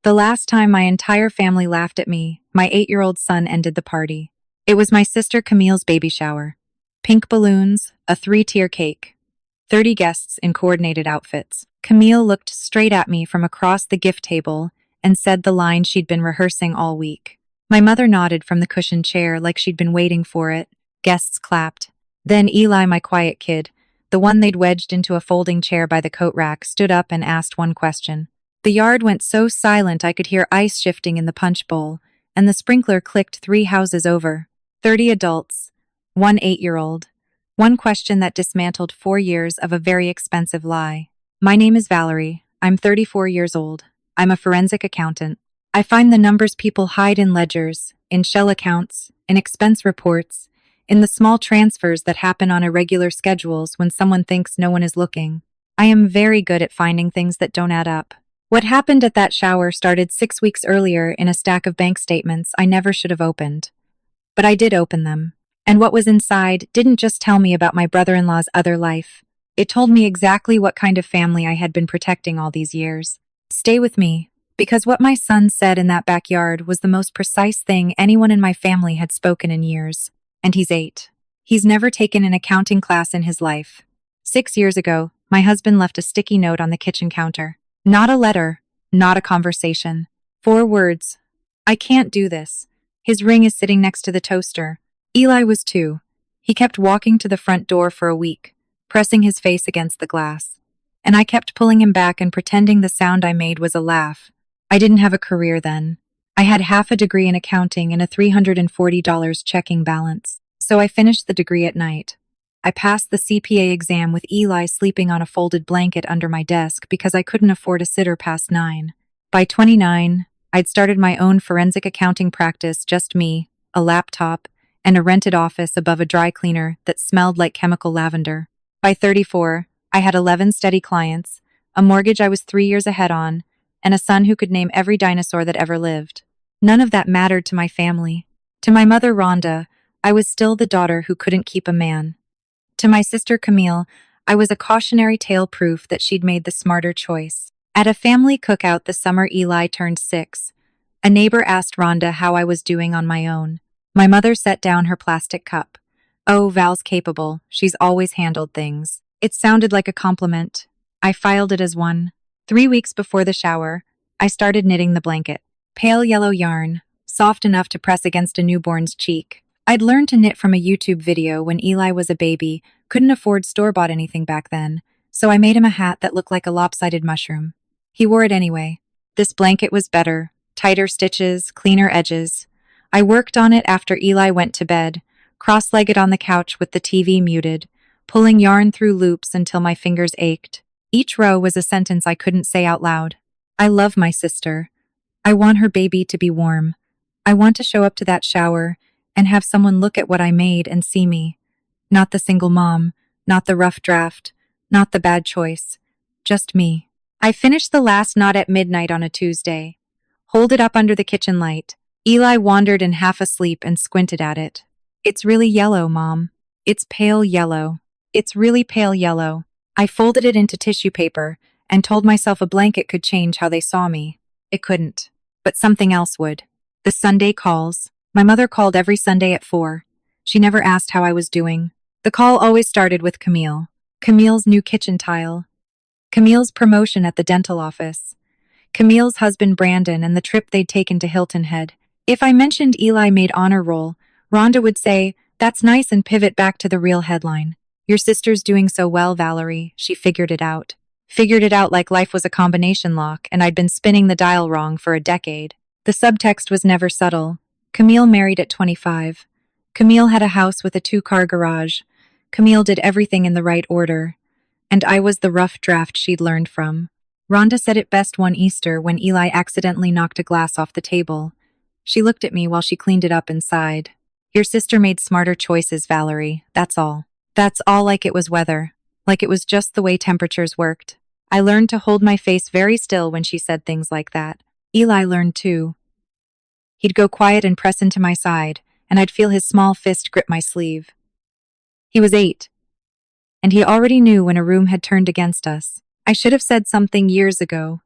The last time my entire family laughed at me, my 8-year-old son ended the party. It was my sister Camille's baby shower. Pink balloons, a 3-tier cake, 30 guests in coordinated outfits. Camille looked straight at me from across the gift table and said the line she'd been rehearsing all week. My mother nodded from the cushioned chair like she'd been waiting for it. Guests clapped. Then Eli, my quiet kid, the one they'd wedged into a folding chair by the coat rack, stood up and asked one question. The yard went so silent I could hear ice shifting in the punch bowl, and the sprinkler clicked 3 houses over. 30 adults, 1 8-year-old. One question that dismantled 4 years of a very expensive lie. My name is Valerie. I'm 34 years old. I'm a forensic accountant. I find the numbers people hide in ledgers, in shell accounts, in expense reports, in the small transfers that happen on irregular schedules when someone thinks no one is looking. I am very good at finding things that don't add up. What happened at that shower started 6 weeks earlier in a stack of bank statements I never should have opened. But I did open them. And what was inside didn't just tell me about my brother-in-law's other life. It told me exactly what kind of family I had been protecting all these years. Stay with me, because what my son said in that backyard was the most precise thing anyone in my family had spoken in years. And he's 8. He's never taken an accounting class in his life. 6 years ago, my husband left a sticky note on the kitchen counter. Not a letter, not a conversation. 4 words. I can't do this. His ring is sitting next to the toaster. Eli was 2. He kept walking to the front door for a week, pressing his face against the glass. And I kept pulling him back and pretending the sound I made was a laugh. I didn't have a career then. I had half a degree in accounting and a $340 checking balance. So I finished the degree at night. I passed the CPA exam with Eli sleeping on a folded blanket under my desk because I couldn't afford a sitter past 9. By 29, I'd started my own forensic accounting practice, just me, a laptop, and a rented office above a dry cleaner that smelled like chemical lavender. By 34, I had 11 steady clients, a mortgage I was 3 years ahead on, and a son who could name every dinosaur that ever lived. None of that mattered to my family. To my mother, Rhonda, I was still the daughter who couldn't keep a man. To my sister, Camille, I was a cautionary tale proof that she'd made the smarter choice. At a family cookout the summer Eli turned 6, a neighbor asked Rhonda how I was doing on my own. My mother set down her plastic cup. Oh, Val's capable. She's always handled things. It sounded like a compliment. I filed it as one. 3 weeks before the shower, I started knitting the blanket. Pale yellow yarn, soft enough to press against a newborn's cheek. I'd learned to knit from a YouTube video when Eli was a baby, couldn't afford store-bought anything back then, so I made him a hat that looked like a lopsided mushroom. He wore it anyway. This blanket was better, tighter stitches, cleaner edges. I worked on it after Eli went to bed, cross-legged on the couch with the TV muted, pulling yarn through loops until my fingers ached. Each row was a sentence I couldn't say out loud. I love my sister. I want her baby to be warm. I want to show up to that shower and have someone look at what I made and see me. Not the single mom, not the rough draft, not the bad choice. Just me. I finished the last knot at midnight on a Tuesday. Hold it up under the kitchen light. Eli wandered in half asleep and squinted at it. It's really yellow, Mom. It's pale yellow. It's really pale yellow. I folded it into tissue paper and told myself a blanket could change how they saw me. It couldn't. But something else would. The Sunday calls. My mother called every Sunday at 4. She never asked how I was doing. The call always started with Camille. Camille's new kitchen tile. Camille's promotion at the dental office. Camille's husband Brandon and the trip they'd taken to Hilton Head. If I mentioned Eli made honor roll, Rhonda would say, "That's nice," and pivot back to the real headline. "Your sister's doing so well, Valerie. She figured it out." Figured it out like life was a combination lock and I'd been spinning the dial wrong for a decade. The subtext was never subtle. Camille married at 25. Camille had a house with a 2-car garage. Camille did everything in the right order. And I was the rough draft she'd learned from. Rhonda said it best one Easter when Eli accidentally knocked a glass off the table. She looked at me while she cleaned it up and sighed. "Your sister made smarter choices, Valerie. That's all." That's all, like it was weather. Like it was just the way temperatures worked. I learned to hold my face very still when she said things like that. Eli learned too. He'd go quiet and press into my side, and I'd feel his small fist grip my sleeve. He was 8, and he already knew when a room had turned against us. I should have said something years ago.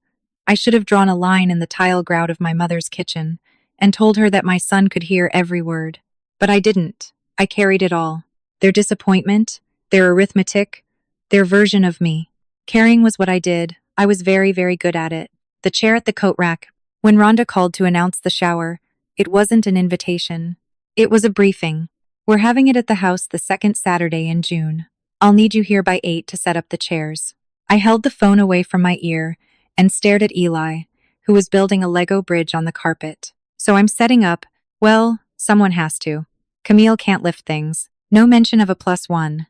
I should have drawn a line in the tile grout of my mother's kitchen and told her that my son could hear every word. But I didn't. I carried it all. Their disappointment, their arithmetic, their version of me. Caring was what I did. I was very, very good at it. The chair at the coat rack. When Rhonda called to announce the shower, it wasn't an invitation. It was a briefing. We're having it at the house the second Saturday in June. I'll need you here by 8 to set up the chairs. I held the phone away from my ear and stared at Eli, who was building a Lego bridge on the carpet. So I'm setting up. Well, someone has to. Camille can't lift things. No mention of a +1.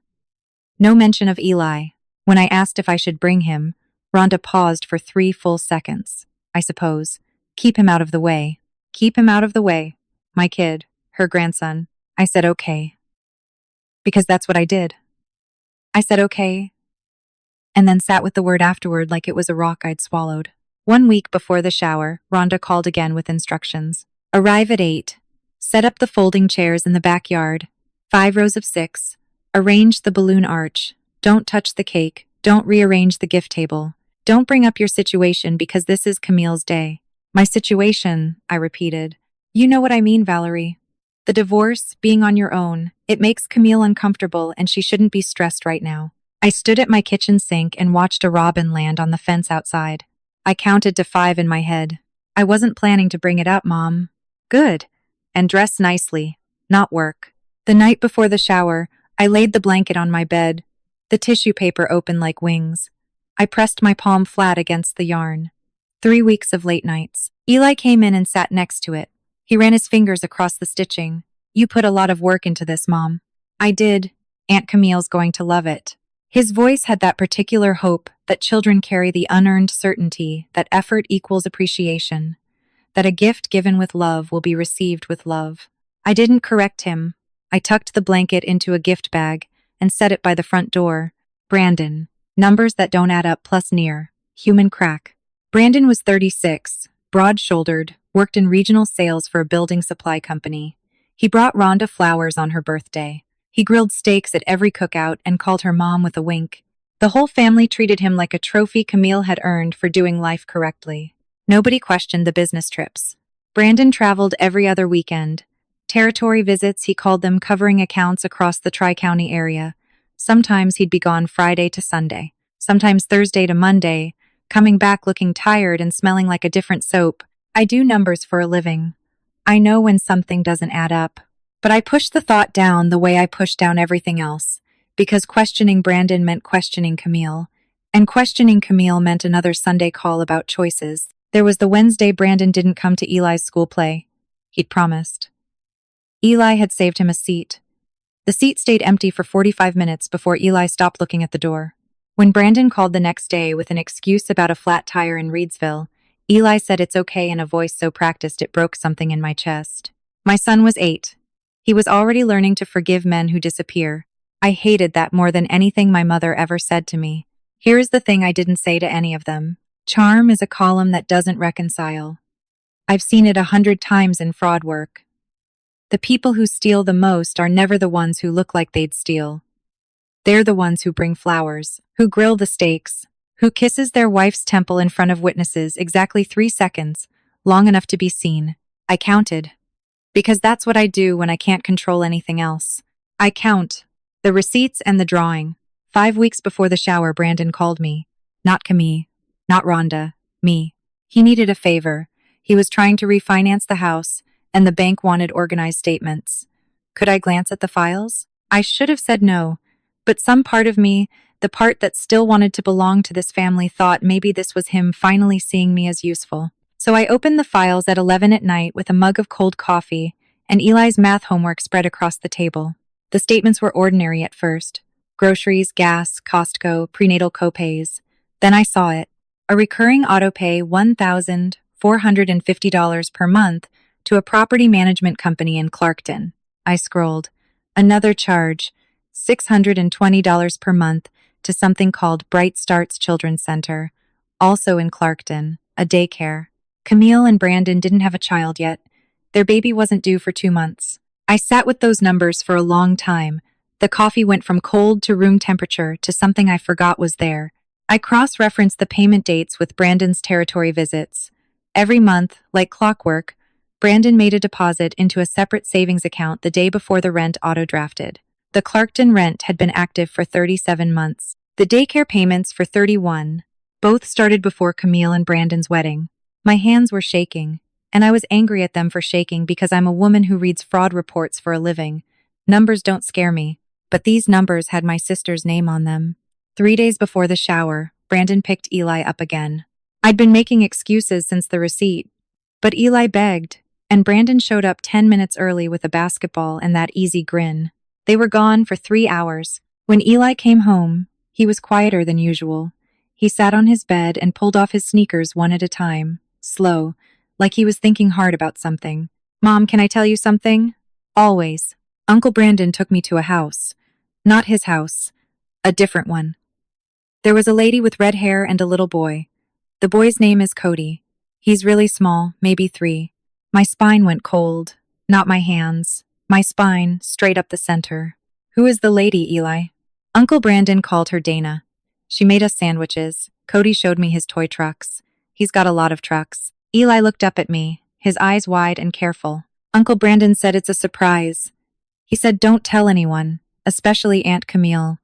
No mention of Eli. When I asked if I should bring him, Rhonda paused for 3 full seconds. I suppose. Keep him out of the way. Keep him out of the way. My kid, her grandson. I said okay. Because that's what I did. I said okay, and then sat with the word afterward like it was a rock I'd swallowed. 1 week before the shower, Rhonda called again with instructions. Arrive at 8. Set up the folding chairs in the backyard. 5 rows of 6. Arrange the balloon arch. Don't touch the cake. Don't rearrange the gift table. Don't bring up your situation because this is Camille's day. My situation, I repeated. You know what I mean, Valerie. The divorce, being on your own, it makes Camille uncomfortable and she shouldn't be stressed right now. I stood at my kitchen sink and watched a robin land on the fence outside. I counted to 5 in my head. I wasn't planning to bring it up, Mom. Good. And dress nicely, not work. The night before the shower, I laid the blanket on my bed, the tissue paper open like wings. I pressed my palm flat against the yarn. 3 weeks of late nights. Eli came in and sat next to it. He ran his fingers across the stitching. You put a lot of work into this, Mom. I did. Aunt Camille's going to love it. His voice had that particular hope that children carry, the unearned certainty that effort equals appreciation, that a gift given with love will be received with love. I didn't correct him. I tucked the blanket into a gift bag and set it by the front door. Brandon. Numbers that don't add up plus near. Human crack. Brandon was 36, broad-shouldered, worked in regional sales for a building supply company. He brought Rhonda flowers on her birthday. He grilled steaks at every cookout and called her Mom with a wink. The whole family treated him like a trophy Camille had earned for doing life correctly. Nobody questioned the business trips. Brandon traveled every other weekend. Territory visits, he called them, covering accounts across the Tri-County area. Sometimes he'd be gone Friday to Sunday, sometimes Thursday to Monday, coming back looking tired and smelling like a different soap. I do numbers for a living. I know when something doesn't add up. But I pushed the thought down the way I pushed down everything else, because questioning Brandon meant questioning Camille, and questioning Camille meant another Sunday call about choices. There was the Wednesday Brandon didn't come to Eli's school play. He'd promised. Eli had saved him a seat. The seat stayed empty for 45 minutes before Eli stopped looking at the door. When Brandon called the next day with an excuse about a flat tire in Reedsville, Eli said it's okay in a voice so practiced it broke something in my chest. My son was 8. He was already learning to forgive men who disappear. I hated that more than anything my mother ever said to me. Here is the thing I didn't say to any of them. Charm is a column that doesn't reconcile. I've seen it 100 times in fraud work. The people who steal the most are never the ones who look like they'd steal. They're the ones who bring flowers, who grill the steaks, who kisses their wife's temple in front of witnesses exactly 3 seconds, long enough to be seen. I counted. Because that's what I do when I can't control anything else. I count. The receipts and the drawing. 5 weeks before the shower, Brandon called me. Not Camille. Not Rhonda. Me. He needed a favor. He was trying to refinance the house, and the bank wanted organized statements. Could I glance at the files? I should have said no, but some part of me, the part that still wanted to belong to this family, thought maybe this was him finally seeing me as useful. So I opened the files at 11 at night with a mug of cold coffee and Eli's math homework spread across the table. The statements were ordinary at first. Groceries, gas, Costco, prenatal copays. Then I saw it. A recurring autopay $1,450 per month to a property management company in Clarkton. I scrolled. Another charge, $620 per month to something called Bright Starts Children's Center, also in Clarkton, a daycare. Camille and Brandon didn't have a child yet. Their baby wasn't due for 2 months. I sat with those numbers for a long time. The coffee went from cold to room temperature to something I forgot was there. I cross-referenced the payment dates with Brandon's territory visits. Every month, like clockwork, Brandon made a deposit into a separate savings account the day before the rent auto-drafted. The Clarkton rent had been active for 37 months. The daycare payments for 31. Both started before Camille and Brandon's wedding. My hands were shaking, and I was angry at them for shaking because I'm a woman who reads fraud reports for a living. Numbers don't scare me, but these numbers had my sister's name on them. 3 days before the shower, Brandon picked Eli up again. I'd been making excuses since the receipt, but Eli begged, and Brandon showed up 10 minutes early with a basketball and that easy grin. They were gone for 3 hours. When Eli came home, he was quieter than usual. He sat on his bed and pulled off his sneakers one at a time, slow, like he was thinking hard about something. "Mom, can I tell you something?" "Always." Uncle Brandon took me to a house. Not his house. A different one. There was a lady with red hair and a little boy. The boy's name is Cody. He's really small, maybe 3. My spine went cold. Not my hands. My spine, straight up the center. "Who is the lady, Eli?" Uncle Brandon called her Dana. "She made us sandwiches." Cody showed me his toy trucks. He's got a lot of trucks. Eli looked up at me, his eyes wide and careful. Uncle Brandon said it's a surprise. He said don't tell anyone, especially Aunt Camille.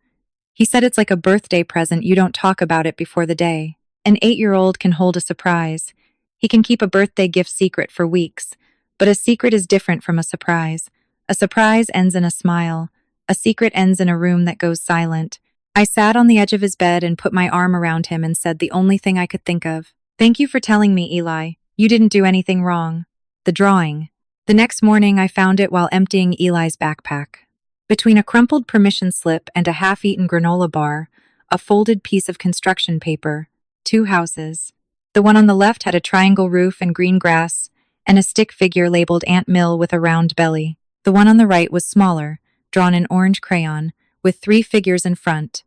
He said it's like a birthday present, you don't talk about it before the day. An 8-year-old can hold a surprise. He can keep a birthday gift secret for weeks, but a secret is different from a surprise. A surprise ends in a smile. A secret ends in a room that goes silent. I sat on the edge of his bed and put my arm around him and said the only thing I could think of. "Thank you for telling me, Eli. You didn't do anything wrong." The drawing. The next morning I found it while emptying Eli's backpack. Between a crumpled permission slip and a half-eaten granola bar, a folded piece of construction paper, 2 houses. The one on the left had a triangle roof and green grass, and a stick figure labeled Aunt Mill with a round belly. The one on the right was smaller, drawn in orange crayon, with 3 figures in front.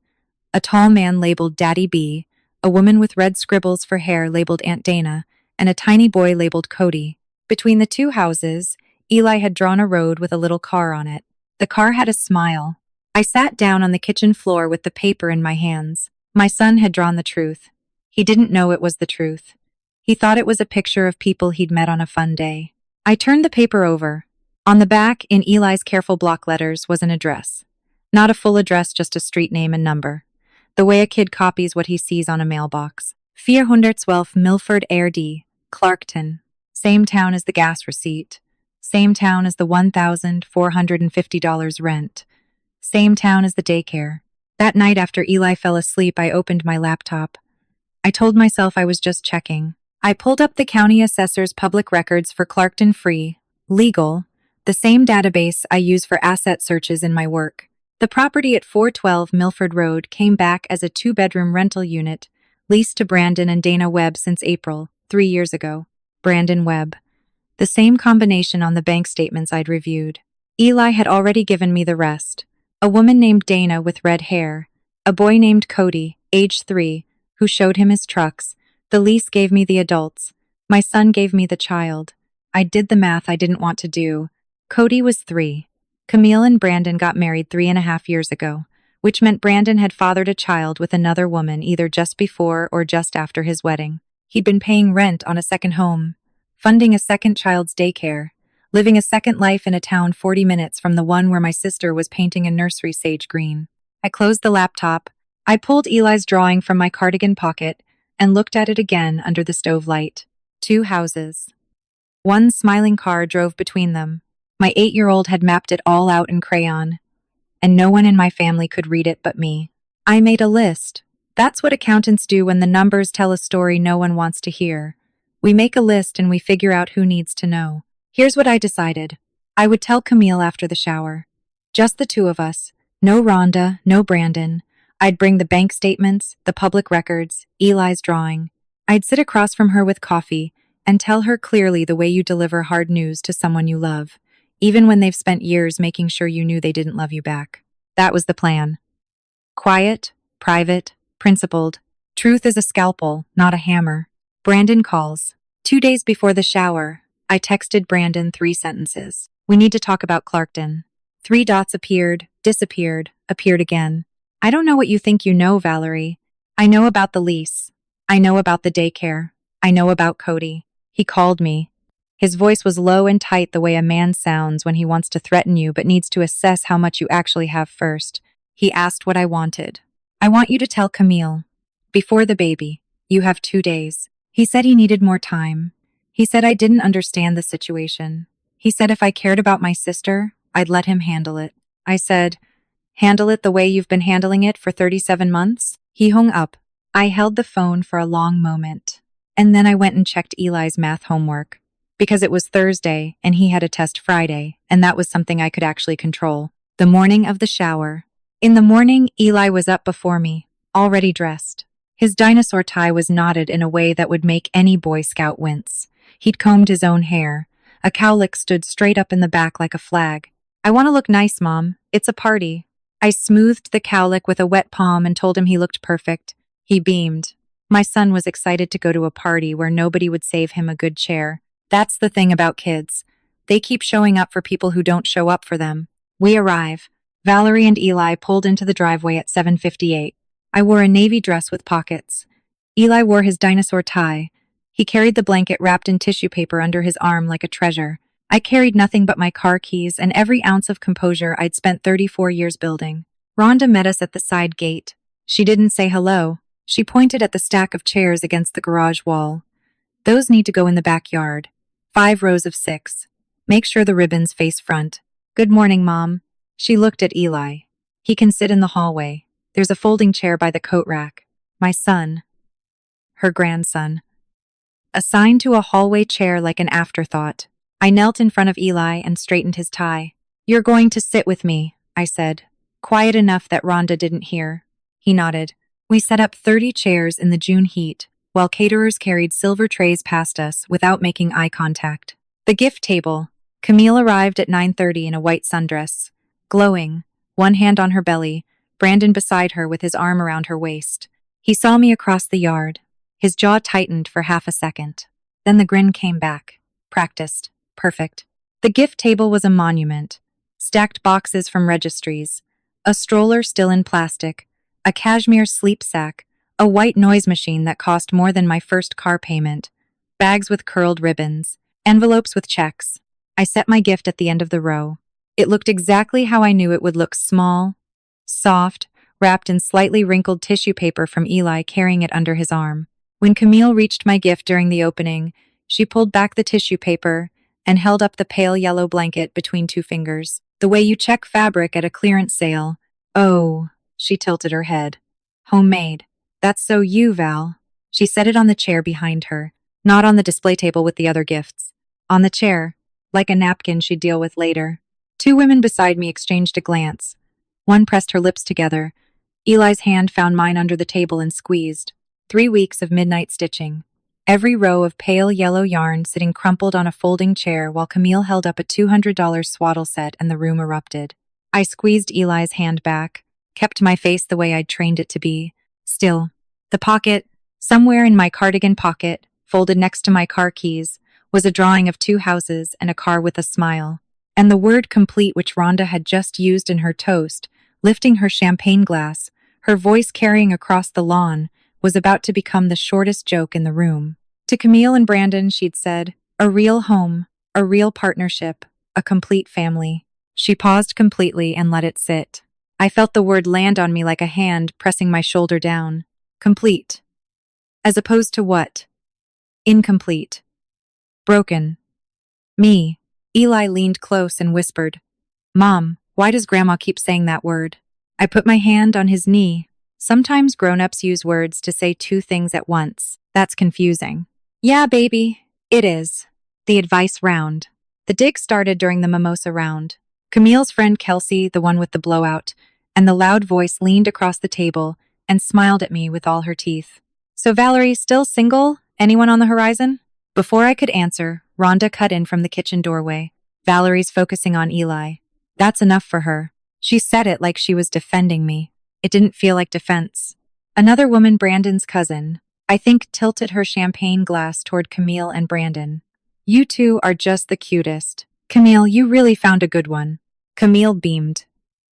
A tall man labeled Daddy B, a woman with red scribbles for hair labeled Aunt Dana, and a tiny boy labeled Cody. Between the 2 houses, Eli had drawn a road with a little car on it. The car had a smile. I sat down on the kitchen floor with the paper in my hands. My son had drawn the truth. He didn't know it was the truth. He thought it was a picture of people he'd met on a fun day. I turned the paper over. On the back, in Eli's careful block letters, was an address. Not a full address, just a street name and number. The way a kid copies what he sees on a mailbox. 412 Milford Erd, Clarkton. Same town as the gas receipt. Same town as the $1,450 rent. Same town as the daycare. That night after Eli fell asleep, I opened my laptop. I told myself I was just checking. I pulled up the county assessor's public records for Clarkton Free, legal, the same database I use for asset searches in my work. The property at 412 Milford Road came back as a 2-bedroom rental unit, leased to Brandon and Dana Webb since April, 3 years ago. Brandon Webb. The same combination on the bank statements I'd reviewed. Eli had already given me the rest. A woman named Dana with red hair. A boy named Cody, age 3, who showed him his trucks. The lease gave me the adults. My son gave me the child. I did the math I didn't want to do. Cody was 3. Camille and Brandon got married 3.5 years ago, which meant Brandon had fathered a child with another woman either just before or just after his wedding. He'd been paying rent on a second home, funding a second child's daycare, living a second life in a town 40 minutes from the one where my sister was painting a nursery sage green. I closed the laptop. I pulled Eli's drawing from my cardigan pocket and looked at it again under the stove light. 2 houses. One smiling car drove between them. My 8-year-old had mapped it all out in crayon, and no one in my family could read it but me. I made a list. That's what accountants do when the numbers tell a story no one wants to hear. We make a list and we figure out who needs to know. Here's what I decided. I would tell Camille after the shower. Just the 2 of us. No Rhonda, no Brandon. I'd bring the bank statements, the public records, Eli's drawing. I'd sit across from her with coffee and tell her clearly the way you deliver hard news to someone you love, even when they've spent years making sure you knew they didn't love you back. That was the plan. Quiet, private, principled. Truth is a scalpel, not a hammer. Brandon calls. 2 days before the shower, I texted Brandon 3 sentences. We need to talk about Clarkton. 3 dots appeared, disappeared, appeared again. I don't know what you think you know, Valerie. I know about the lease. I know about the daycare. I know about Cody. He called me. His voice was low and tight the way a man sounds when he wants to threaten you but needs to assess how much you actually have first. He asked what I wanted. I want you to tell Camille. Before the baby. You have 2 days. He said he needed more time. He said I didn't understand the situation. He said if I cared about my sister, I'd let him handle it. I said, handle it the way you've been handling it for 37 months? He hung up. I held the phone for a long moment. And then I went and checked Eli's math homework. Because it was Thursday and he had a test Friday, and that was something I could actually control. The morning of the shower. In the morning, Eli was up before me, already dressed. His dinosaur tie was knotted in a way that would make any Boy Scout wince. He'd combed his own hair. A cowlick stood straight up in the back like a flag. I want to look nice, Mom. It's a party. I smoothed the cowlick with a wet palm and told him he looked perfect. He beamed. My son was excited to go to a party where nobody would save him a good chair. That's the thing about kids. They keep showing up for people who don't show up for them. We arrive. Valerie and Eli pulled into the driveway at 7:58. I wore a navy dress with pockets. Eli wore his dinosaur tie. He carried the blanket wrapped in tissue paper under his arm like a treasure. I carried nothing but my car keys and every ounce of composure I'd spent 34 years building. Rhonda met us at the side gate. She didn't say hello. She pointed at the stack of chairs against the garage wall. Those need to go in the backyard. 5 rows of 6. Make sure the ribbons face front. Good morning, Mom. She looked at Eli. He can sit in the hallway. There's a folding chair by the coat rack. My son. Her grandson. Assigned to a hallway chair like an afterthought. I knelt in front of Eli and straightened his tie. You're going to sit with me, I said. Quiet enough that Rhonda didn't hear. He nodded. We set up 30 chairs in the June heat, while caterers carried silver trays past us without making eye contact. The gift table. Camille arrived at 9:30 in a white sundress, glowing, one hand on her belly, Brandon beside her with his arm around her waist. He saw me across the yard. His jaw tightened for half a second. Then the grin came back. Practiced. Perfect. The gift table was a monument. Stacked boxes from registries. A stroller still in plastic. A cashmere sleep sack. A white noise machine that cost more than my first car payment. Bags with curled ribbons. Envelopes with checks. I set my gift at the end of the row. It looked exactly how I knew it would look: small, soft, wrapped in slightly wrinkled tissue paper from Eli carrying it under his arm. When Camille reached my gift during the opening, she pulled back the tissue paper and held up the pale yellow blanket between 2 fingers. The way you check fabric at a clearance sale. Oh, she tilted her head. Homemade. That's so you, Val. She set it on the chair behind her, not on the display table with the other gifts. On the chair, like a napkin she'd deal with later. 2 women beside me exchanged a glance. One pressed her lips together. Eli's hand found mine under the table and squeezed. 3 weeks of midnight stitching. Every row of pale yellow yarn sitting crumpled on a folding chair while Camille held up a $200 swaddle set and the room erupted. I squeezed Eli's hand back, kept my face the way I'd trained it to be. Still, the pocket, somewhere in my cardigan pocket, folded next to my car keys, was a drawing of 2 houses and a car with a smile. And the word complete which Rhonda had just used in her toast, lifting her champagne glass, her voice carrying across the lawn, was about to become the shortest joke in the room. To Camille and Brandon, she'd said, a real home, a real partnership, a complete family. She paused completely and let it sit. I felt the word land on me like a hand pressing my shoulder down. Complete. As opposed to what? Incomplete. Broken. Me. Eli leaned close and whispered, Mom, why does Grandma keep saying that word? I put my hand on his knee. Sometimes grown-ups use words to say 2 things at once. That's confusing. Yeah, baby, it is. The advice round. The dig started during the mimosa round. Camille's friend Kelsey, the one with the blowout, and the loud voice leaned across the table and smiled at me with all her teeth. So Valerie, still single? Anyone on the horizon? Before I could answer, Rhonda cut in from the kitchen doorway. Valerie's focusing on Eli. That's enough for her. She said it like she was defending me. It didn't feel like defense. Another woman, Brandon's cousin, I think, tilted her champagne glass toward Camille and Brandon. You 2 are just the cutest. Camille, you really found a good one. Camille beamed.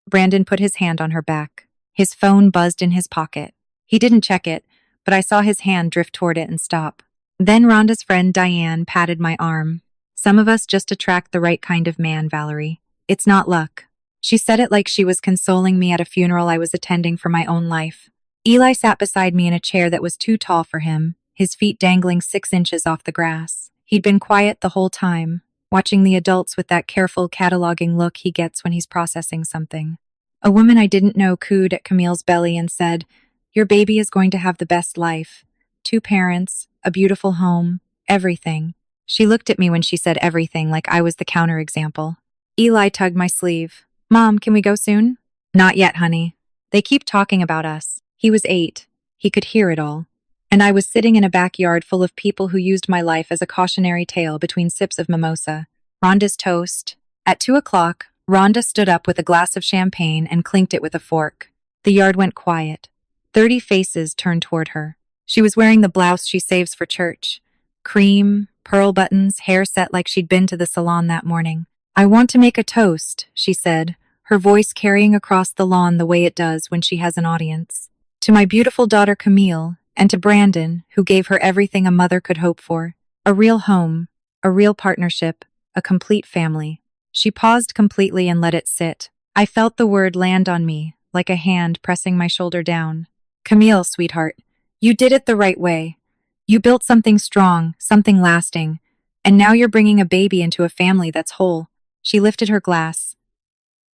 Brandon put his hand on her back. His phone buzzed in his pocket. He didn't check it, but I saw his hand drift toward it and stop. Then Rhonda's friend Diane patted my arm. Some of us just attract the right kind of man, Valerie. It's not luck. She said it like she was consoling me at a funeral I was attending for my own life. Eli sat beside me in a chair that was too tall for him, his feet dangling 6 inches off the grass. He'd been quiet the whole time, watching the adults with that careful cataloging look he gets when he's processing something. A woman I didn't know cooed at Camille's belly and said, "Your baby is going to have the best life. 2 parents, a beautiful home, everything." She looked at me when she said everything like I was the counterexample. Eli tugged my sleeve. "Mom, can we go soon?" "Not yet, honey. They keep talking about us." He was 8. He could hear it all. And I was sitting in a backyard full of people who used my life as a cautionary tale between sips of mimosa. Rhonda's toast. At 2 o'clock, Rhonda stood up with a glass of champagne and clinked it with a fork. The yard went quiet. 30 faces turned toward her. She was wearing the blouse she saves for church. Cream, pearl buttons, hair set like she'd been to the salon that morning. "I want to make a toast," she said, her voice carrying across the lawn the way it does when she has an audience. "To my beautiful daughter Camille, and to Brandon, who gave her everything a mother could hope for. A real home, a real partnership, a complete family." She paused completely and let it sit. I felt the word land on me, like a hand pressing my shoulder down. "Camille, sweetheart, you did it the right way. You built something strong, something lasting, and now you're bringing a baby into a family that's whole." She lifted her glass.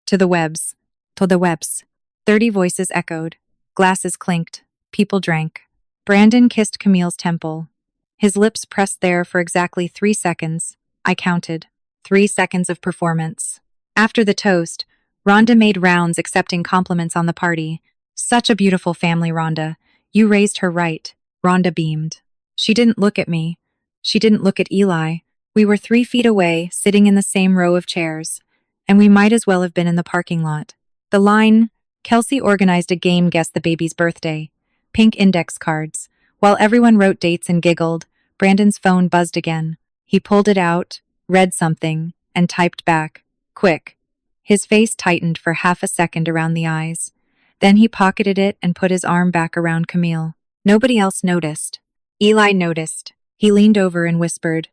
"To the Webbs. To the Webbs." 30 voices echoed. Glasses clinked. People drank. Brandon kissed Camille's temple. His lips pressed there for exactly 3 seconds. I counted. 3 seconds of performance. After the toast, Rhonda made rounds accepting compliments on the party. "Such a beautiful family, Rhonda. You raised her right." Rhonda beamed. She didn't look at me. She didn't look at Eli. We were 3 feet away, sitting in the same row of chairs, and we might as well have been in the parking lot. The line, Kelsey organized a game Guess the Baby's Birthday. Pink index cards. While everyone wrote dates and giggled, Brandon's phone buzzed again. He pulled it out, read something, and typed back, "Quick." His face tightened for half a second around the eyes. Then he pocketed it and put his arm back around Camille. Nobody else noticed. Eli noticed. He leaned over and whispered,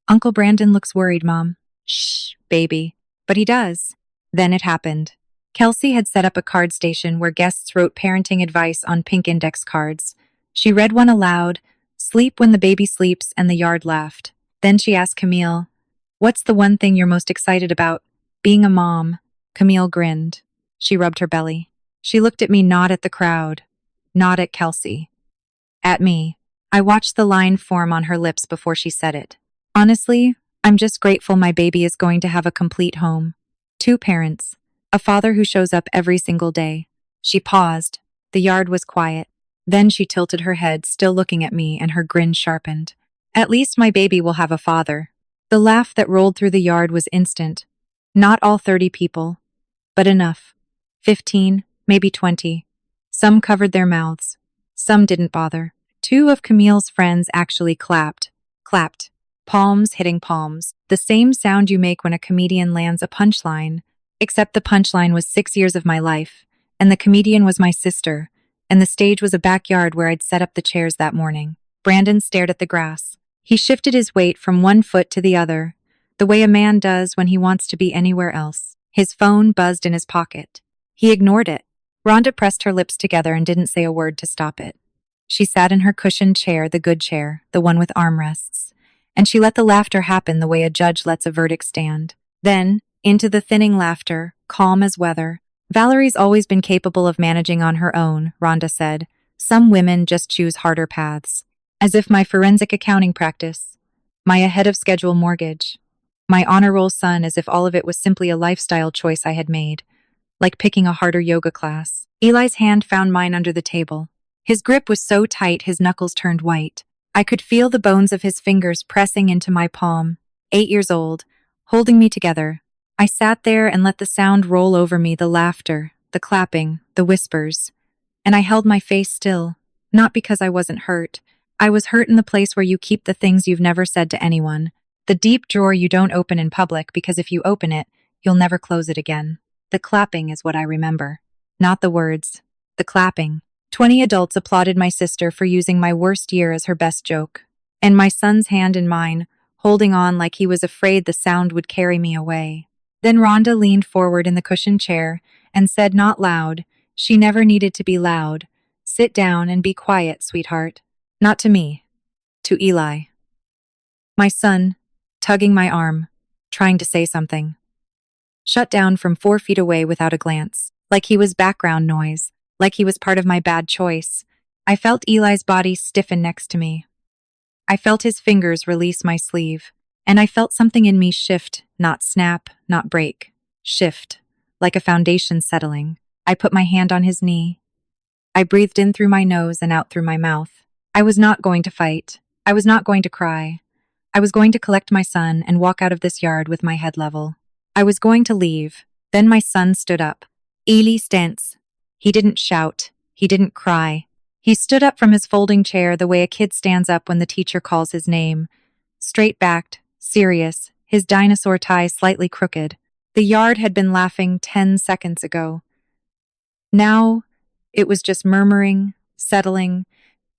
"Uncle Brandon looks worried, Mom." "Shh, baby." But he does. Then it happened. Kelsey had set up a card station where guests wrote parenting advice on pink index cards. She read one aloud, "Sleep when the baby sleeps," and the yard laughed. Then she asked Camille, "What's the one thing you're most excited about?" "Being a mom." Camille grinned. She rubbed her belly. She looked at me, not at the crowd, not at Kelsey. At me. I watched the line form on her lips before she said it. "Honestly, I'm just grateful my baby is going to have a complete home. 2 parents. A father who shows up every single day." She paused. The yard was quiet. Then she tilted her head, still looking at me, and her grin sharpened. "At least my baby will have a father." The laugh that rolled through the yard was instant. Not all 30 people, but enough. 15, maybe 20. Some covered their mouths. Some didn't bother. 2 of Camille's friends actually clapped. Clapped. Palms hitting palms. The same sound you make when a comedian lands a punchline. Except the punchline was 6 years of my life, and the comedian was my sister, and the stage was a backyard where I'd set up the chairs that morning. Brandon stared at the grass. He shifted his weight from one foot to the other, the way a man does when he wants to be anywhere else. His phone buzzed in his pocket. He ignored it. Rhonda pressed her lips together and didn't say a word to stop it. She sat in her cushioned chair, the good chair, the one with armrests, and she let the laughter happen the way a judge lets a verdict stand. Then, into the thinning laughter, calm as weather. "Valerie's always been capable of managing on her own," Rhonda said. "Some women just choose harder paths." As if my forensic accounting practice, my ahead-of-schedule mortgage, my honor roll son, as if all of it was simply a lifestyle choice I had made, like picking a harder yoga class. Eli's hand found mine under the table. His grip was so tight his knuckles turned white. I could feel the bones of his fingers pressing into my palm. 8 years old, holding me together. I sat there and let the sound roll over me, the laughter, the clapping, the whispers. And I held my face still, not because I wasn't hurt. I was hurt in the place where you keep the things you've never said to anyone. The deep drawer you don't open in public because if you open it, you'll never close it again. The clapping is what I remember. Not the words. The clapping. 20 adults applauded my sister for using my worst year as her best joke. And my son's hand in mine, holding on like he was afraid the sound would carry me away. Then Rhonda leaned forward in the cushioned chair and said not loud, she never needed to be loud, sit down and be quiet, sweetheart. Not to me. To Eli. My son, tugging my arm, trying to say something. Shut down from 4 feet away without a glance, like he was background noise, like he was part of my bad choice. I felt Eli's body stiffen next to me. I felt his fingers release my sleeve, and I felt something in me shift, not snap, not break. Shift, like a foundation settling. I put my hand on his knee. I breathed in through my nose and out through my mouth. I was not going to fight. I was not going to cry. I was going to collect my son and walk out of this yard with my head level. I was going to leave. Then my son stood up. Eli stance. He didn't shout. He didn't cry. He stood up from his folding chair the way a kid stands up when the teacher calls his name. Straight-backed, serious, his dinosaur tie slightly crooked. The yard had been laughing 10 seconds ago. Now, it was just murmuring, settling,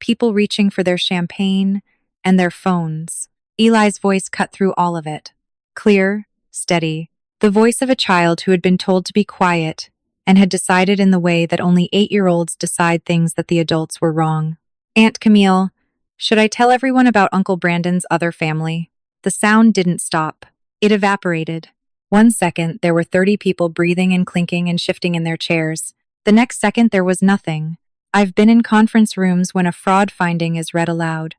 people reaching for their champagne and their phones. Eli's voice cut through all of it. Clear, steady, the voice of a child who had been told to be quiet and had decided in the way that only 8-year-olds decide things that the adults were wrong. Aunt Camille, should I tell everyone about Uncle Brandon's other family? The sound didn't stop. It evaporated. 1 second, there were 30 people breathing and clinking and shifting in their chairs. The next second, there was nothing. I've been in conference rooms when a fraud finding is read aloud.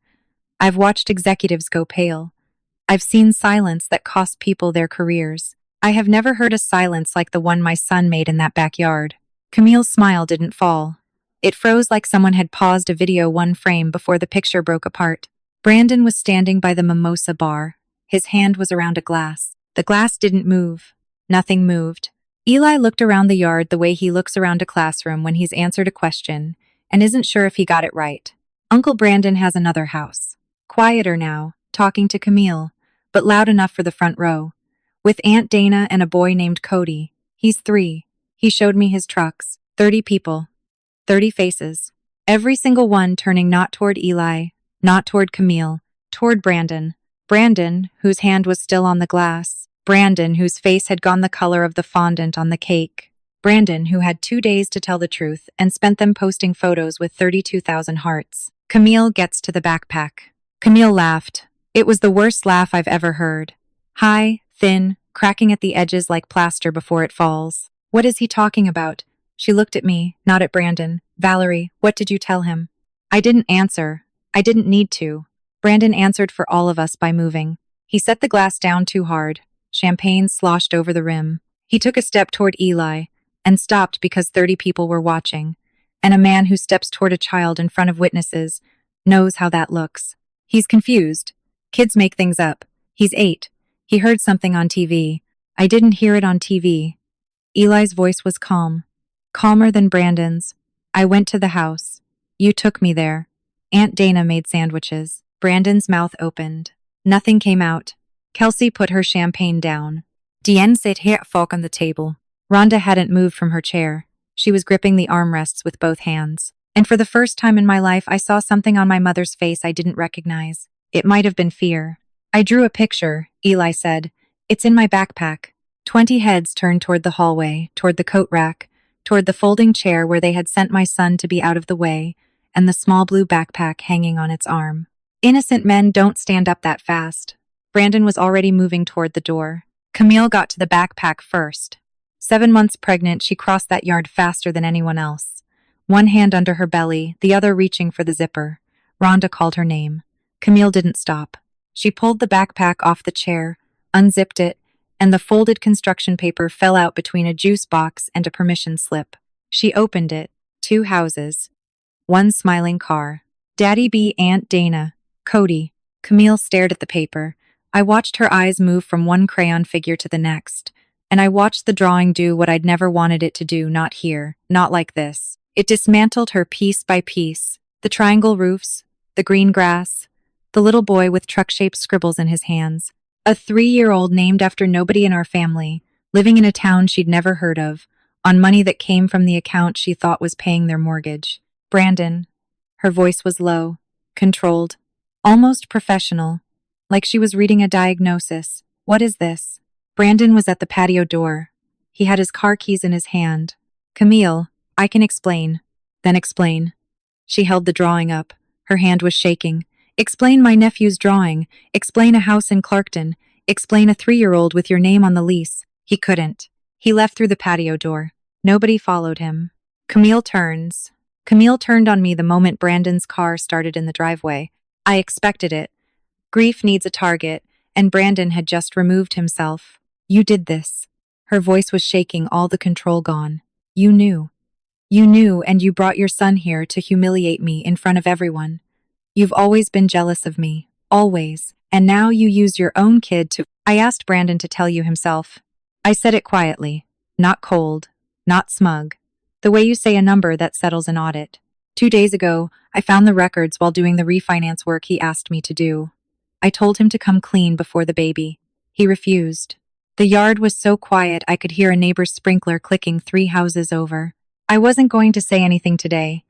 I've watched executives go pale. I've seen silence that cost people their careers. I have never heard a silence like the one my son made in that backyard. Camille's smile didn't fall. It froze like someone had paused a video 1 frame before the picture broke apart. Brandon was standing by the mimosa bar. His hand was around a glass. The glass didn't move. Nothing moved. Eli looked around the yard the way he looks around a classroom when he's answered a question and isn't sure if he got it right. Uncle Brandon has another house. Quieter now, talking to Camille, but loud enough for the front row. With Aunt Dana and a boy named Cody. He's 3. He showed me his trucks. 30 people. 30 faces. Every single one turning not toward Eli, not toward Camille, toward Brandon. Brandon, whose hand was still on the glass. Brandon, whose face had gone the color of the fondant on the cake. Brandon, who had 2 days to tell the truth and spent them posting photos with 32,000 hearts. Camille gets to the backpack. Camille laughed. It was the worst laugh I've ever heard. High, thin, cracking at the edges like plaster before it falls. What is he talking about? She looked at me, not at Brandon. Valerie, what did you tell him? I didn't answer. I didn't need to. Brandon answered for all of us by moving. He set the glass down too hard. Champagne sloshed over the rim. He took a step toward Eli and stopped because 30 people were watching. And a man who steps toward a child in front of witnesses knows how that looks. He's confused. Kids make things up. He's 8. He heard something on TV. I didn't hear it on TV. Eli's voice was calm. Calmer than Brandon's. I went to the house. You took me there. Aunt Dana made sandwiches. Brandon's mouth opened. Nothing came out. Kelsey put her champagne down. Diane sat here fork on the table. Rhonda hadn't moved from her chair. She was gripping the armrests with both hands. And for the first time in my life, I saw something on my mother's face I didn't recognize. It might have been fear. I drew a picture, Eli said. It's in my backpack. 20 heads turned toward the hallway, toward the coat rack, toward the folding chair where they had sent my son to be out of the way, and the small blue backpack hanging on its arm. Innocent men don't stand up that fast. Brandon was already moving toward the door. Camille got to the backpack first. 7 months pregnant, she crossed that yard faster than anyone else. 1 hand under her belly, the other reaching for the zipper. Rhonda called her name. Camille didn't stop. She pulled the backpack off the chair, unzipped it, and the folded construction paper fell out between a juice box and a permission slip. She opened it. 2 houses. 1 smiling car. Daddy B. Aunt Dana. Cody. Camille stared at the paper. I watched her eyes move from 1 crayon figure to the next, and I watched the drawing do what I'd never wanted it to do, not here, not like this. It dismantled her piece by piece. The triangle roofs, the green grass, the little boy with truck-shaped scribbles in his hands. A 3-year-old named after nobody in our family, living in a town she'd never heard of, on money that came from the account she thought was paying their mortgage. Brandon. Her voice was low, controlled, almost professional, like she was reading a diagnosis. What is this? Brandon was at the patio door. He had his car keys in his hand. Camille, I can explain. Then explain. She held the drawing up. Her hand was shaking. Explain my nephew's drawing. Explain a house in Clarkton. Explain a 3-year-old with your name on the lease. He couldn't. He left through the patio door. Nobody followed him. Camille turns. Camille turned on me the moment Brandon's car started in the driveway. I expected it. Grief needs a target, and Brandon had just removed himself. You did this. Her voice was shaking, all the control gone. You knew. You knew, and you brought your son here to humiliate me in front of everyone. You've always been jealous of me. Always. And now you use your own kid to— I asked Brandon to tell you himself. I said it quietly. Not cold. Not smug. The way you say a number that settles an audit. 2 days ago, I found the records while doing the refinance work he asked me to do. I told him to come clean before the baby. He refused. The yard was so quiet I could hear a neighbor's sprinkler clicking 3 houses over. I wasn't going to say anything today.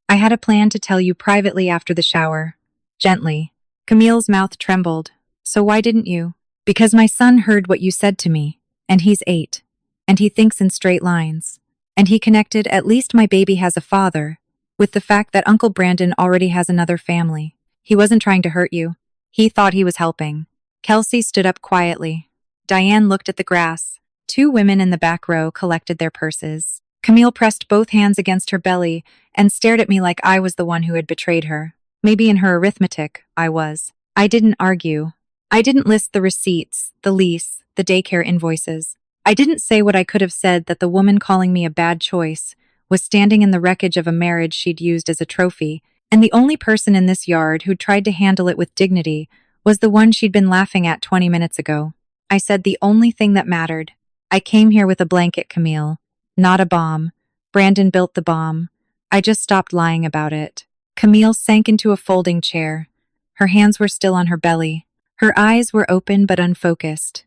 I had a plan to tell you privately after the shower. Gently. Camille's mouth trembled. So why didn't you? Because my son heard what you said to me, and he's 8. And he thinks in straight lines. And he connected, at least my baby has a father, with the fact that Uncle Brandon already has another family. He wasn't trying to hurt you. He thought he was helping. Kelsey stood up quietly. Diane looked at the grass. 2 women in the back row collected their purses. Camille pressed both hands against her belly and stared at me like I was the one who had betrayed her. Maybe in her arithmetic, I was. I didn't argue. I didn't list the receipts, the lease, the daycare invoices. I didn't say what I could have said, that the woman calling me a bad choice was standing in the wreckage of a marriage she'd used as a trophy, and the only person in this yard who'd tried to handle it with dignity was the one she'd been laughing at 20 minutes ago. I said the only thing that mattered. I came here with a blanket, Camille. Not a bomb. Brandon built the bomb. I just stopped lying about it. Camille sank into a folding chair. Her hands were still on her belly. Her eyes were open but unfocused,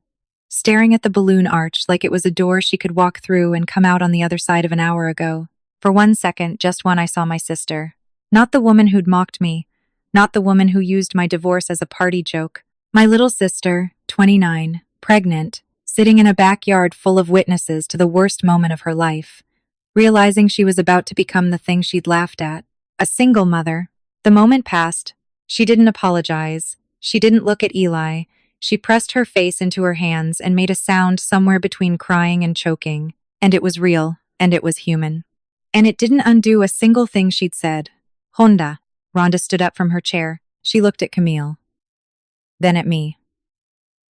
staring at the balloon arch like it was a door she could walk through and come out on the other side of an hour ago. For 1 second, just one, I saw my sister. Not the woman who'd mocked me. Not the woman who used my divorce as a party joke. My little sister, 29, pregnant, sitting in a backyard full of witnesses to the worst moment of her life, realizing she was about to become the thing she'd laughed at. A single mother. The moment passed. She didn't apologize. She didn't look at Eli. She pressed her face into her hands and made a sound somewhere between crying and choking. And it was real, and it was human. And it didn't undo a single thing she'd said. Honda. Rhonda stood up from her chair. She looked at Camille. Then at me.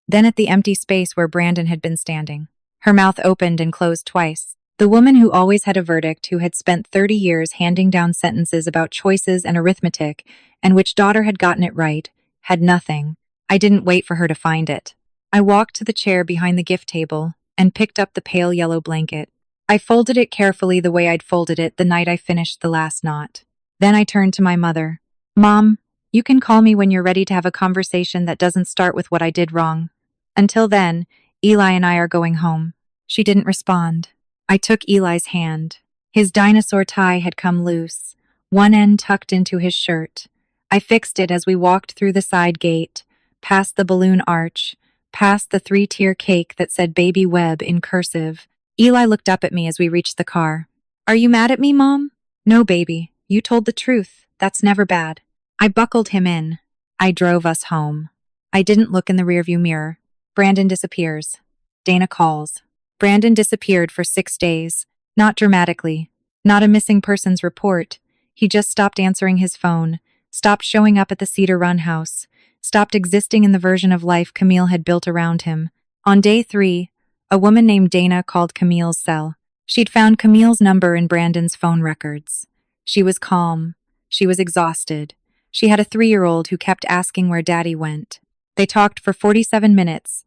Then at the empty space where Brandon had been standing. Her mouth opened and closed twice. The woman who always had a verdict, who had spent 30 years handing down sentences about choices and arithmetic, and which daughter had gotten it right, had nothing. I didn't wait for her to find it. I walked to the chair behind the gift table and picked up the pale yellow blanket. I folded it carefully the way I'd folded it the night I finished the last knot. Then I turned to my mother. Mom, you can call me when you're ready to have a conversation that doesn't start with what I did wrong. Until then, Eli and I are going home. She didn't respond. I took Eli's hand. His dinosaur tie had come loose, one end tucked into his shirt. I fixed it as we walked through the side gate, past the balloon arch, past the 3-tier cake that said Baby Webb in cursive. Eli looked up at me as we reached the car. Are you mad at me, Mom? No, baby. You told the truth. That's never bad. I buckled him in. I drove us home. I didn't look in the rearview mirror. Brandon disappears. Dana calls. Brandon disappeared for 6 days. Not dramatically. Not a missing persons report. He just stopped answering his phone, stopped showing up at the Cedar Run house, stopped existing in the version of life Camille had built around him. On day 3, a woman named Dana called Camille's cell. She'd found Camille's number in Brandon's phone records. She was calm. She was exhausted. She had a 3-year-old who kept asking where Daddy went. They talked for 47 minutes.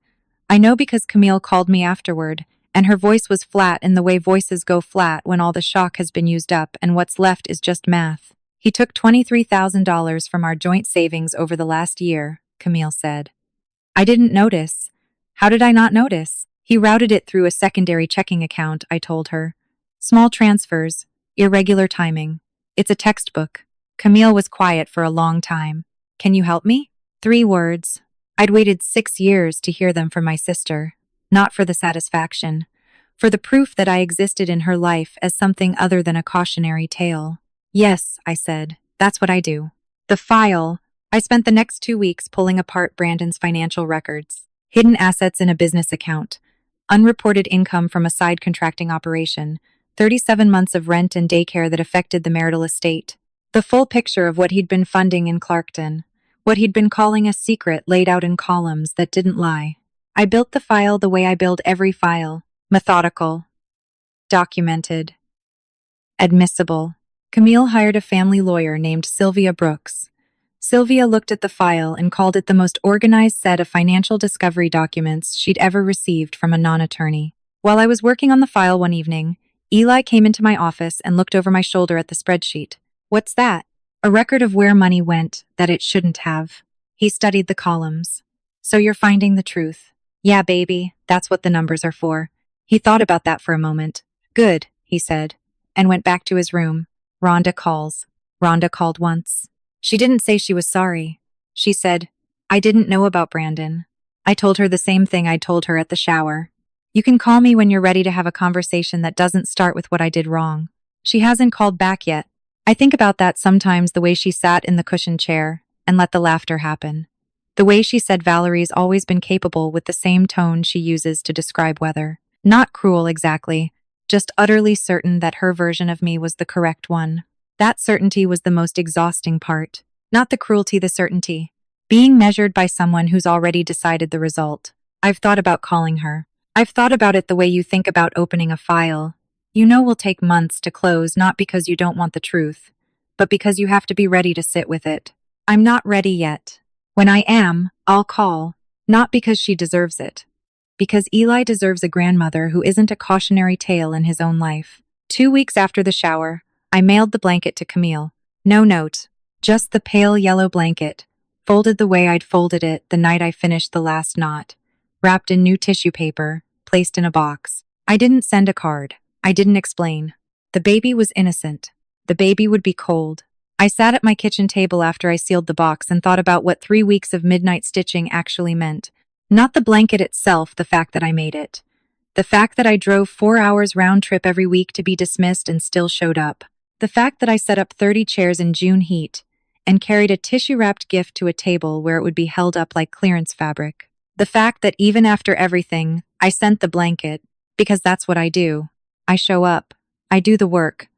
I know because Camille called me afterward, and her voice was flat in the way voices go flat when all the shock has been used up and what's left is just math. He took $23,000 from our joint savings over the last year, Camille said. I didn't notice. How did I not notice? He routed it through a secondary checking account, I told her. Small transfers, irregular timing. It's a textbook. Camille was quiet for a long time. Can you help me? 3 words. I'd waited 6 years to hear them from my sister, not for the satisfaction, for the proof that I existed in her life as something other than a cautionary tale. Yes, I said, that's what I do. The file. I spent the next 2 weeks pulling apart Brandon's financial records, hidden assets in a business account, unreported income from a side contracting operation, 37 months of rent and daycare that affected the marital estate, the full picture of what he'd been funding in Clarkton, what he'd been calling a secret laid out in columns that didn't lie. I built the file the way I build every file, methodical, documented, admissible. Camille hired a family lawyer named Sylvia Brooks. Sylvia looked at the file and called it the most organized set of financial discovery documents she'd ever received from a non-attorney. While I was working on the file one evening, Eli came into my office and looked over my shoulder at the spreadsheet. What's that? A record of where money went that it shouldn't have. He studied the columns. So you're finding the truth. Yeah, baby, that's what the numbers are for. He thought about that for a moment. Good, he said, and went back to his room. Rhonda calls. Rhonda called once. She didn't say she was sorry. She said, I didn't know about Brandon. I told her the same thing I told her at the shower. You can call me when you're ready to have a conversation that doesn't start with what I did wrong. She hasn't called back yet. I think about that sometimes, the way she sat in the cushioned chair and let the laughter happen. The way she said Valerie's always been capable with the same tone she uses to describe weather. Not cruel exactly, just utterly certain that her version of me was the correct one. That certainty was the most exhausting part. Not the cruelty, the certainty. Being measured by someone who's already decided the result. I've thought about calling her. I've thought about it the way you think about opening a file. You know will take months to close, not because you don't want the truth, but because you have to be ready to sit with it. I'm not ready yet. When I am, I'll call. Not because she deserves it. Because Eli deserves a grandmother who isn't a cautionary tale in his own life. 2 weeks after the shower, I mailed the blanket to Camille. No note. Just the pale yellow blanket, folded the way I'd folded it the night I finished the last knot, wrapped in new tissue paper, placed in a box. I didn't send a card. I didn't explain. The baby was innocent. The baby would be cold. I sat at my kitchen table after I sealed the box and thought about what 3 weeks of midnight stitching actually meant. Not the blanket itself, the fact that I made it. The fact that I drove 4 hours round trip every week to be dismissed and still showed up. The fact that I set up 30 chairs in June heat and carried a tissue-wrapped gift to a table where it would be held up like clearance fabric. The fact that even after everything, I sent the blanket, because that's what I do. I show up. I do the work.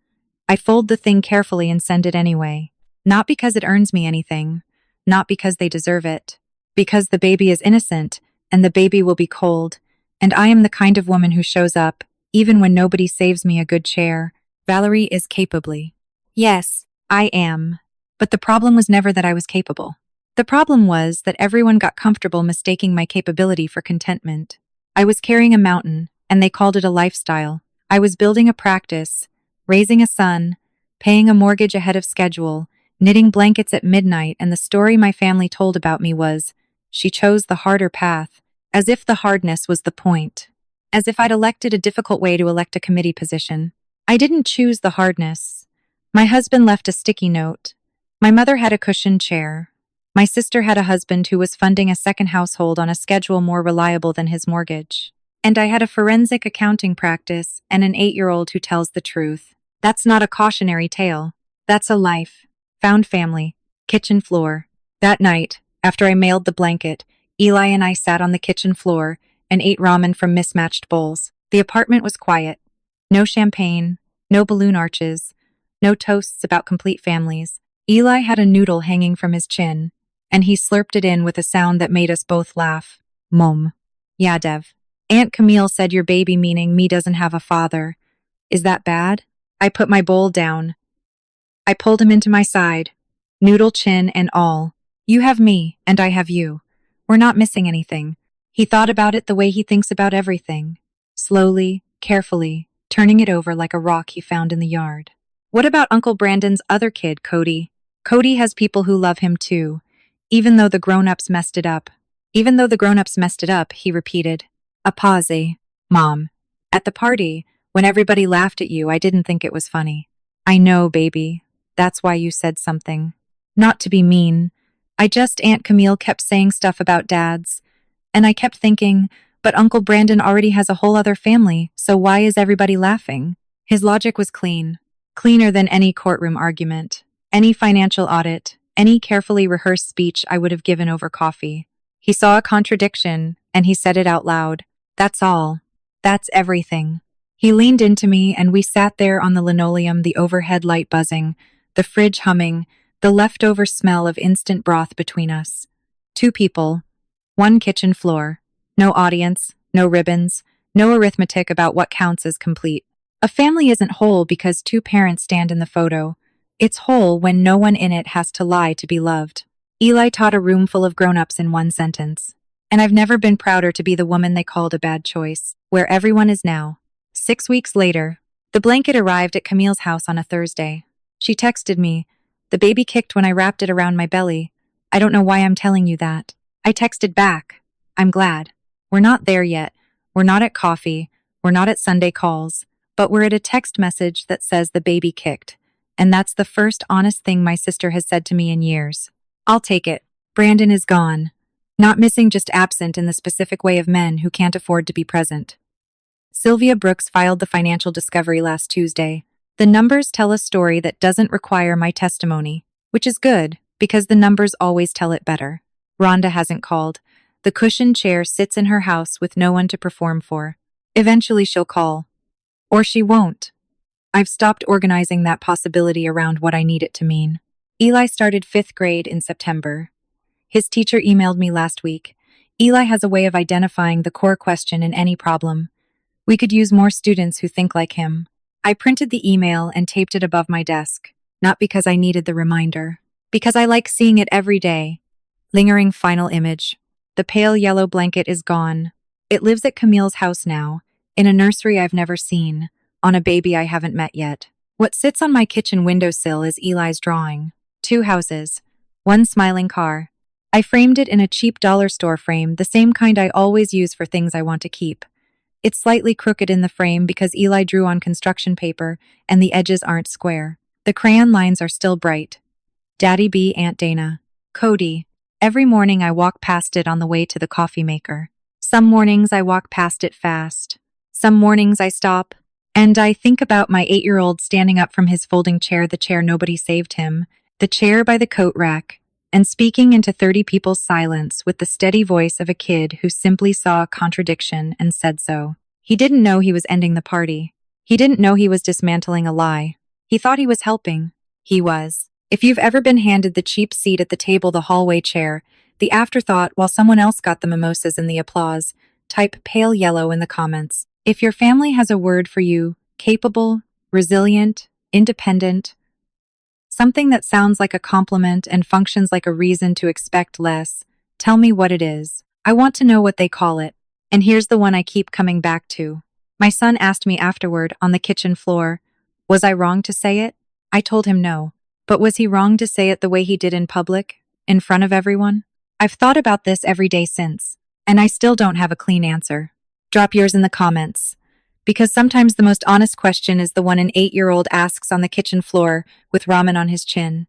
I fold the thing carefully and send it anyway. Not because it earns me anything. Not because they deserve it. Because the baby is innocent, and the baby will be cold, and I am the kind of woman who shows up, even when nobody saves me a good chair. Valerie is capably. Yes, I am. But the problem was never that I was capable. The problem was that everyone got comfortable mistaking my capability for contentment. I was carrying a mountain, and they called it a lifestyle. I was building a practice, raising a son, paying a mortgage ahead of schedule, knitting blankets at midnight, and the story my family told about me was, she chose the harder path, as if the hardness was the point. As if I'd elected a difficult way to elect a committee position. I didn't choose the hardness. My husband left a sticky note. My mother had a cushioned chair. My sister had a husband who was funding a second household on a schedule more reliable than his mortgage. And I had a forensic accounting practice and an 8-year-old who tells the truth. That's not a cautionary tale. That's a life. Found family. Kitchen floor. That night, after I mailed the blanket, Eli and I sat on the kitchen floor and ate ramen from mismatched bowls. The apartment was quiet. No champagne, no balloon arches, no toasts about complete families. Eli had a noodle hanging from his chin, and he slurped it in with a sound that made us both laugh. Mom. Yeah, Dev. Aunt Camille said your baby, meaning me, doesn't have a father. Is that bad? I put my bowl down. I pulled him into my side, noodle chin and all. You have me, and I have you. We're not missing anything. He thought about it the way he thinks about everything. Slowly, carefully, turning it over like a rock he found in the yard. What about Uncle Brandon's other kid, Cody? Cody has people who love him too, even though the grown-ups messed it up. Even though the grown-ups messed it up, he repeated. A pause. Mom. At the party, when everybody laughed at you, I didn't think it was funny. I know, baby. That's why you said something. Not to be mean. Aunt Camille kept saying stuff about dads. And I kept thinking, but Uncle Brandon already has a whole other family, so why is everybody laughing? His logic was clean. Cleaner than any courtroom argument, any financial audit, any carefully rehearsed speech I would have given over coffee. He saw a contradiction, and he said it out loud. That's all. That's everything. He leaned into me, and we sat there on the linoleum, the overhead light buzzing, the fridge humming, the leftover smell of instant broth between us. Two people, one kitchen floor. No audience, no ribbons, no arithmetic about what counts as complete. A family isn't whole because two parents stand in the photo. It's whole when no one in it has to lie to be loved. Eli taught a room full of grown-ups in one sentence. And I've never been prouder to be the woman they called a bad choice, where everyone is now. 6 weeks later, the blanket arrived at Camille's house on a Thursday. She texted me, "The baby kicked when I wrapped it around my belly. I don't know why I'm telling you that." I texted back, "I'm glad. We're not there yet. We're not at coffee. We're not at Sunday calls. But we're at a text message that says the baby kicked. And that's the first honest thing my sister has said to me in years. I'll take it. Brandon is gone. Not missing, just absent in the specific way of men who can't afford to be present." Sylvia Brooks filed the financial discovery last Tuesday. The numbers tell a story that doesn't require my testimony, which is good, because the numbers always tell it better. Rhonda hasn't called. The cushioned chair sits in her house with no one to perform for. Eventually she'll call. Or she won't. I've stopped organizing that possibility around what I need it to mean. Eli started 5th grade in September. His teacher emailed me last week. Eli has a way of identifying the core question in any problem. We could use more students who think like him. I printed the email and taped it above my desk, not because I needed the reminder, because I like seeing it every day. Lingering final image. The pale yellow blanket is gone. It lives at Camille's house now, in a nursery I've never seen, on a baby I haven't met yet. What sits on my kitchen windowsill is Eli's drawing. 2 houses. 1 smiling car. I framed it in a cheap dollar store frame, the same kind I always use for things I want to keep. It's slightly crooked in the frame because Eli drew on construction paper and the edges aren't square. The crayon lines are still bright. Daddy B, Aunt Dana. Cody. Every morning I walk past it on the way to the coffee maker. Some mornings I walk past it fast. Some mornings I stop, and I think about my 8-year-old standing up from his folding chair, the chair nobody saved him, the chair by the coat rack, and speaking into 30 people's silence with the steady voice of a kid who simply saw a contradiction and said so. He didn't know he was ending the party. He didn't know he was dismantling a lie. He thought he was helping. He was. If you've ever been handed the cheap seat at the table, the hallway chair, the afterthought while someone else got the mimosas and the applause, type pale yellow in the comments. If your family has a word for you, capable, resilient, independent, something that sounds like a compliment and functions like a reason to expect less, tell me what it is. I want to know what they call it. And here's the one I keep coming back to. My son asked me afterward on the kitchen floor, was I wrong to say it? I told him no. But was he wrong to say it the way he did in public, in front of everyone? I've thought about this every day since, and I still don't have a clean answer. Drop yours in the comments. Because sometimes the most honest question is the one an 8-year-old asks on the kitchen floor with ramen on his chin.